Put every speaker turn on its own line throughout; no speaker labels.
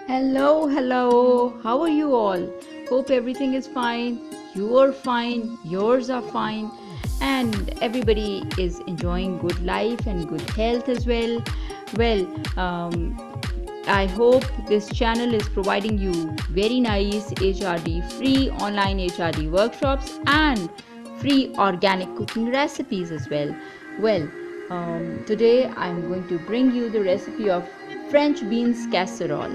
Hello, hello. How are you all? Hope everything is fine. You are fine. Yours are fine. And everybody is enjoying good life and good health as well. Well, I hope this channel is providing you very nice HRD free online HRD workshops and free organic cooking recipes as well. Well, today I'm going to bring you the recipe of French beans casserole.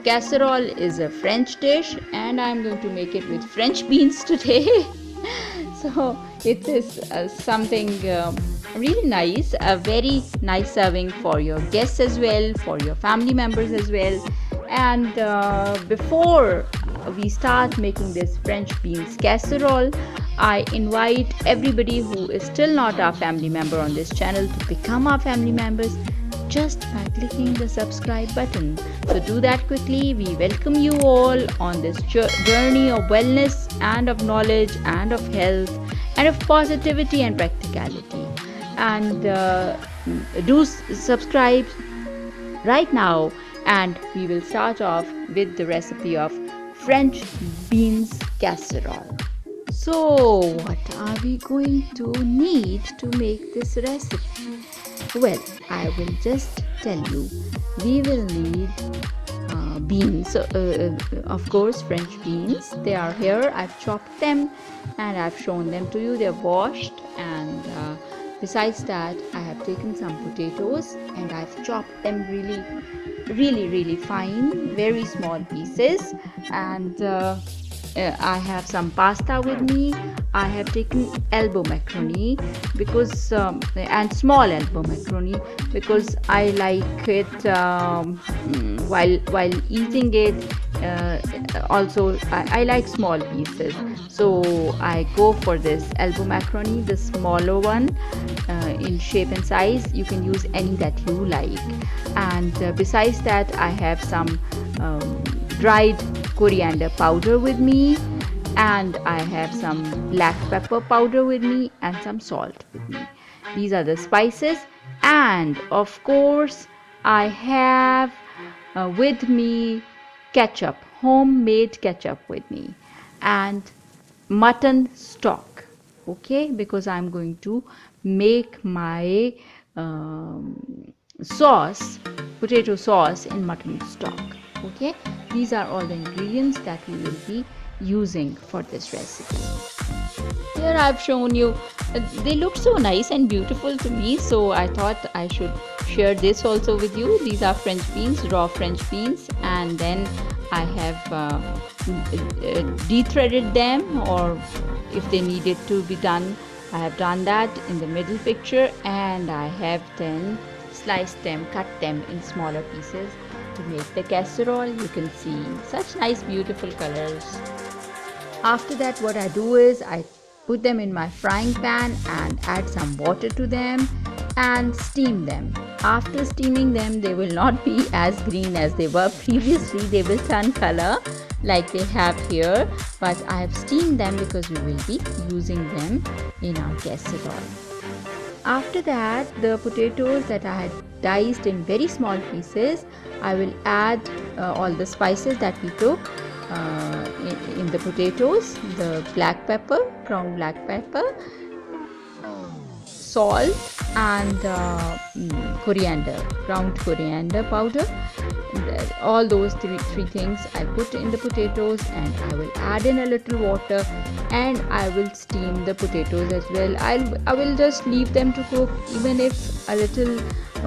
Casserole is a French dish and I'm going to make it with French beans today. So it is something really nice, a very nice serving for your guests as well, for your family members as well. And before we start making this French beans casserole, I invite everybody who is still not our family member on this channel to become our family members just by clicking the subscribe button. So do that quickly. We welcome you all on this journey of wellness and of knowledge and of health and of positivity and practicality. And do subscribe right now, and we will start off with the recipe of French beans casserole. So, what are we going to need to make this recipe? Well, I will just tell you. We will need beans, of course, French beans. They are here. I've chopped them and I've shown them to you. They're washed, and besides that, I have taken some potatoes and I've chopped them really fine, very small pieces. And I have some pasta with me. I have taken elbow macaroni because and small elbow macaroni because I like it while eating it. Also, I like small pieces, so I go for this elbow macaroni, the smaller one in shape and size. You can use any that you like. And besides that, I have some dried coriander powder with me, and I have some black pepper powder with me, and some salt with me. These are the spices. And of course, I have with me ketchup, homemade ketchup with me, and mutton stock. Okay, because I'm going to make my sauce, potato sauce, in mutton stock. Okay, these are all the ingredients that we will be using for this recipe. Here I've shown you, they look so nice and beautiful to me, so I thought I should share this also with you. These are French beans, raw French beans, and then I have de-threaded them, or if they needed to be done, I have done that in the middle picture, and I have then sliced them, cut them in smaller pieces to make the casserole. You can see such nice beautiful colors. After that, what I do is I put them in my frying pan and add some water to them and steam them. After steaming them, they will not be as green as they were previously. They will turn color like they have here, but I have steamed them because we will be using them in our casserole. After that, the potatoes that I had diced in very small pieces, I will add all the spices that we took in the potatoes, the black pepper, ground black pepper, salt, and coriander, ground coriander powder. All those three things I put in the potatoes, and I will add in a little water, and I will steam the potatoes as well. I will just leave them to cook. Even if a little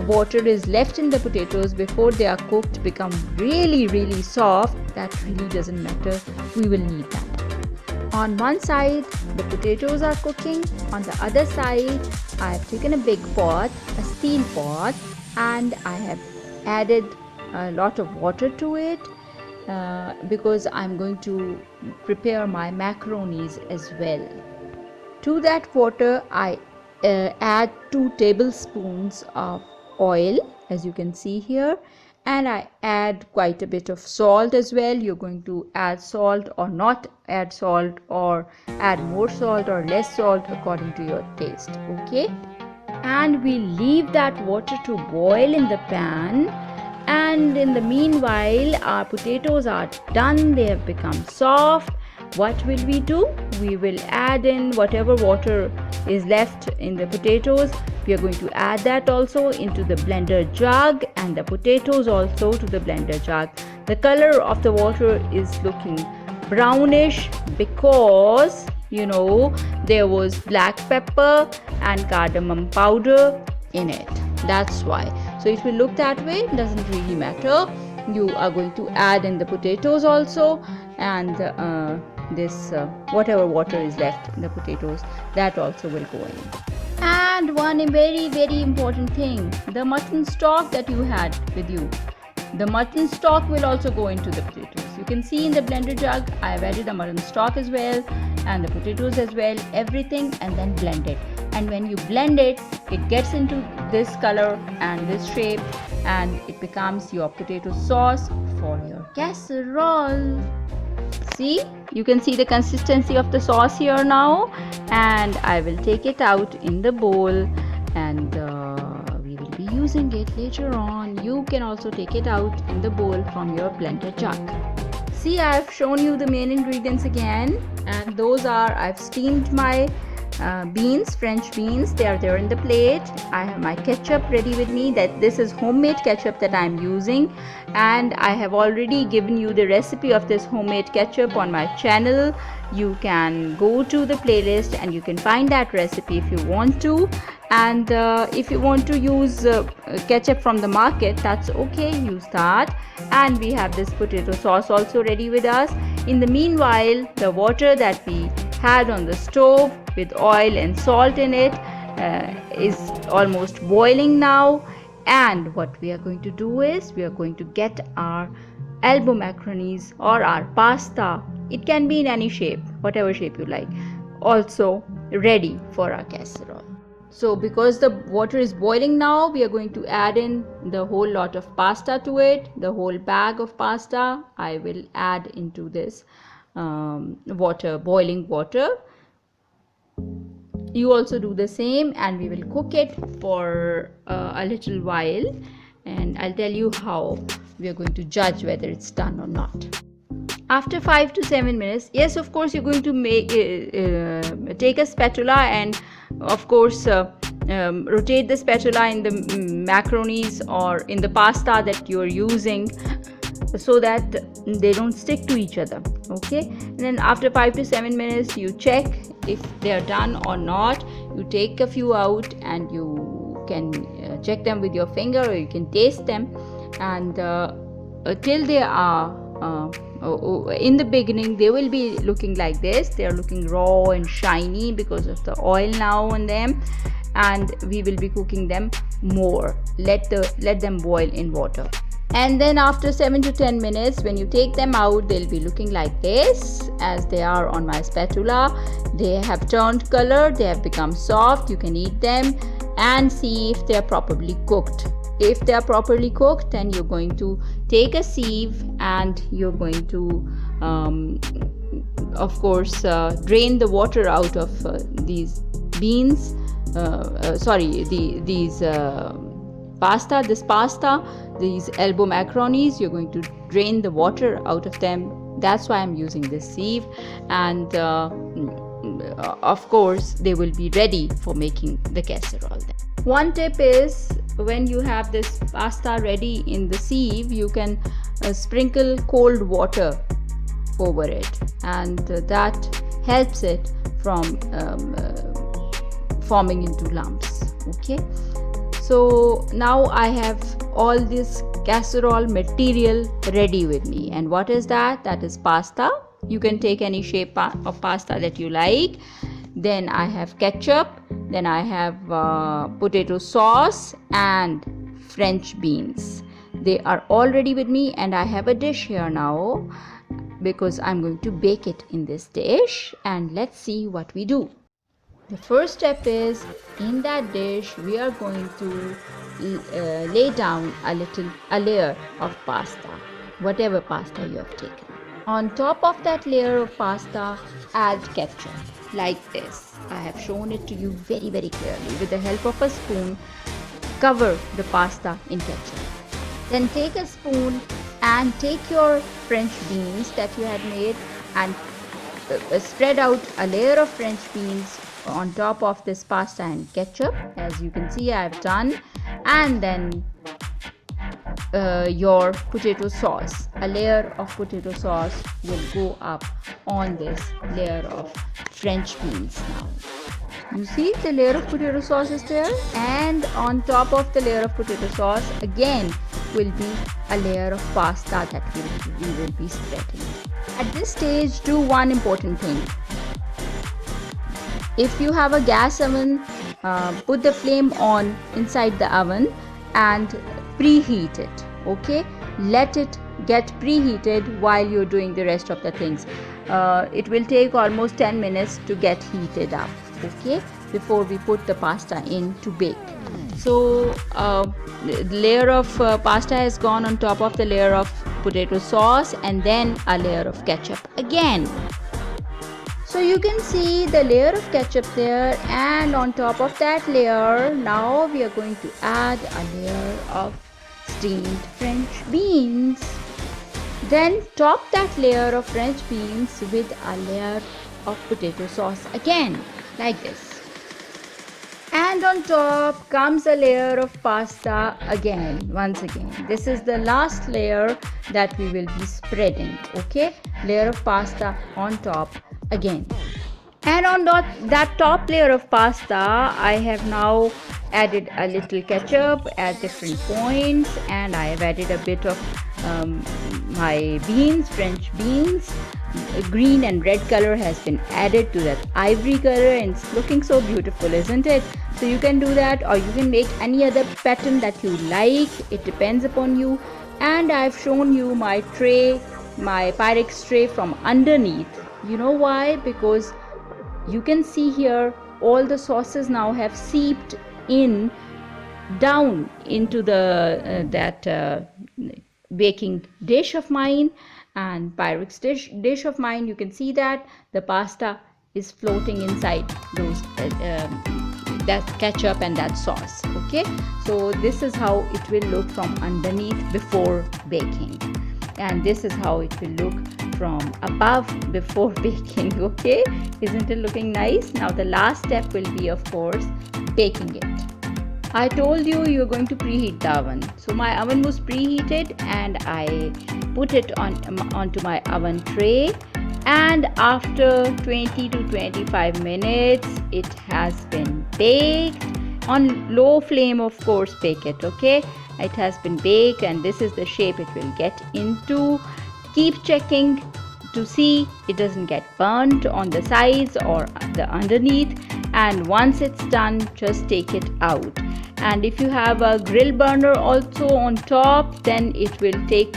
water is left in the potatoes before they are cooked, become really soft, that really doesn't matter. We will need that. On one side, the potatoes are cooking. On the other side, I have taken a big pot, a steel pot, and I have added a lot of water to it because I'm going to prepare my macaronis as well. To that water, I add 2 tablespoons of oil, as you can see here, and I add quite a bit of salt as well. You're going to add salt or not add salt, or add more salt or less salt according to your taste. Okay, and we leave that water to boil in the pan, and And in the meanwhile, our potatoes are done. They have become soft. What will we do? We will add in whatever water is left in the potatoes. We are going to add that also into the blender jug, and the potatoes also to the blender jug. The color of the water is looking brownish because there was black pepper and cardamom powder in it. That's why. So it will look that way. Doesn't really matter. You are going to add in the potatoes also, and this whatever water is left in the potatoes, that also will go in. And one very, very important thing, the mutton stock that you had with you, the mutton stock will also go into the potatoes. You can see in the blender jug I have added the mutton stock as well, and the potatoes as well, everything, and then blend it. And when you blend it, it gets into this color and this shape, and it becomes your potato sauce for your casserole. See, you can see the consistency of the sauce here now, and I will take it out in the bowl, and we will be using it later on. You can also take it out in the bowl from your blender jug. See, I have shown you the main ingredients again, and those are, I've steamed my beans, French beans. They are there in the plate. I have my ketchup ready with me. That this is homemade ketchup that I am using, and I have already given you the recipe of this homemade ketchup on my channel. You can go to the playlist and you can find that recipe if you want to. And if you want to use ketchup from the market, that's okay, use that. And we have this potato sauce also ready with us. In the meanwhile, the water that we had on the stove with oil and salt in it is almost boiling now. And what we are going to do is we are going to get our elbow macaronis or our pasta, it can be in any shape, whatever shape you like, also ready for our casserole. So because the water is boiling now, we are going to add in the whole lot of pasta to it. The whole bag of pasta I will add into this boiling water. You also do the same, and we will cook it for a little while, and I'll tell you how we are going to judge whether it's done or not. After 5 to 7 minutes, yes, of course, you're going to take a spatula and of course rotate the spatula in the macaronis or in the pasta that you're using, so that they don't stick to each other. Okay, and then after 5 to 7 minutes you check if they are done or not. You take a few out and you can check them with your finger, or you can taste them, and till they are in the beginning they will be looking like this. They are looking raw and shiny because of the oil now on them, and we will be cooking them more. Let them boil in water. And then after 7 to 10 minutes, when you take them out, they'll be looking like this, as they are on my spatula. They have turned color, they have become soft. You can eat them and see if they are properly cooked. If they are properly cooked, then you're going to take a sieve and you're going to of course drain the water out of these beans, these pasta, these elbow macaronis. You're going to drain the water out of them. That's why I'm using this sieve, and of course they will be ready for making the casserole then. One tip is, when you have this pasta ready in the sieve, you can sprinkle cold water over it, and that helps it from forming into lumps. Okay, so now I have all this casserole material ready with me. And what is that? That is pasta. You can take any shape of pasta that you like. Then I have ketchup. Then I have potato sauce and French beans. They are all ready with me, and I have a dish here now because I'm going to bake it in this dish. And let's see what we do. The first step is, in that dish we are going to lay down a layer of pasta, whatever pasta you have taken. On top of that layer of pasta, add ketchup like this. I have shown it to you very, very clearly. With the help of a spoon, cover the pasta in ketchup. Then take a spoon and take your French beans that you had made and spread out a layer of French beans on top of this pasta and ketchup, as you can see I have done. And then your potato sauce, a layer of potato sauce will go up on this layer of French beans. Now you see the layer of potato sauce is there, and on top of the layer of potato sauce again will be a layer of pasta that we will be spreading. At this stage, do one important thing. If you have a gas oven, put the flame on inside the oven and preheat it. Okay, let it get preheated while you're doing the rest of the things. It will take almost 10 minutes to get heated up, okay, before we put the pasta in to bake. So the layer of pasta has gone on top of the layer of potato sauce, and then a layer of ketchup again. So you can see the layer of ketchup there, and on top of that layer now we are going to add a layer of steamed French beans. Then top that layer of French beans with a layer of potato sauce again, like this. And on top comes a layer of pasta again, once again. This is the last layer that we will be spreading, okay? Layer of pasta on top again. And on that top layer of pasta, I have now added a little ketchup at different points, and I have added a bit of my beans, French beans. Green and red color has been added to that ivory color, and it's looking so beautiful, isn't it? So you can do that, or you can make any other pattern that you like. It depends upon you. And I've shown you my tray, my Pyrex tray from underneath. You know why? Because you can see here all the sauces now have seeped in down into the baking dish of mine and Pyrex dish of mine. You can see that the pasta is floating inside those that ketchup and that sauce. Okay, so this is how it will look from underneath before baking, and this is how it will look from above before baking. Okay, isn't it looking nice? Now the last step will be, of course, baking it. I told you you're going to preheat the oven. So my oven was preheated, and I put it onto my oven tray, and after 20 to 25 minutes it has been baked on low flame. Of course, bake it. Okay, it has been baked, and this is the shape it will get into. Keep checking to see it doesn't get burnt on the sides or the underneath, and once it's done, just take it out. And if you have a grill burner also on top, then it will take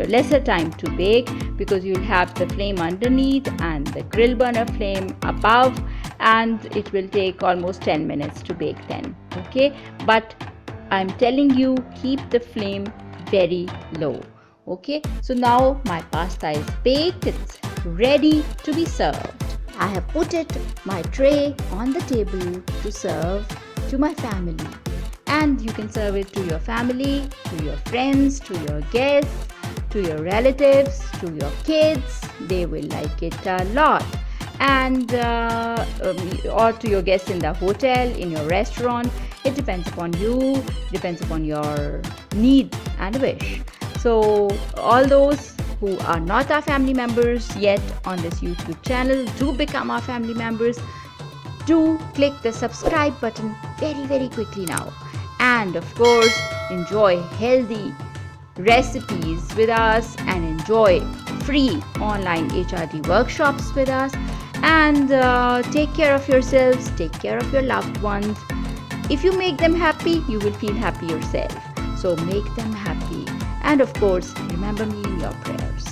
lesser time to bake, because you'll have the flame underneath and the grill burner flame above, and it will take almost 10 minutes to bake then. Okay, but I'm telling you, keep the flame very low. Okay, so now my pasta is baked, it's ready to be served. I have put my tray on the table to serve to my family, and you can serve it to your family, to your friends, to your guests, to your relatives, to your kids. They will like it a lot. And or to your guests in the hotel, in your restaurant. It depends upon you, depends upon your need and wish. So all those who are not our family members yet on this YouTube channel, do become our family members. Do click the subscribe button very, very quickly now. And of course, enjoy healthy recipes with us, and enjoy free online HRD workshops with us. And take care of yourselves, take care of your loved ones. If you make them happy, you will feel happy yourself. So make them happy. And of course, remember me in your prayers.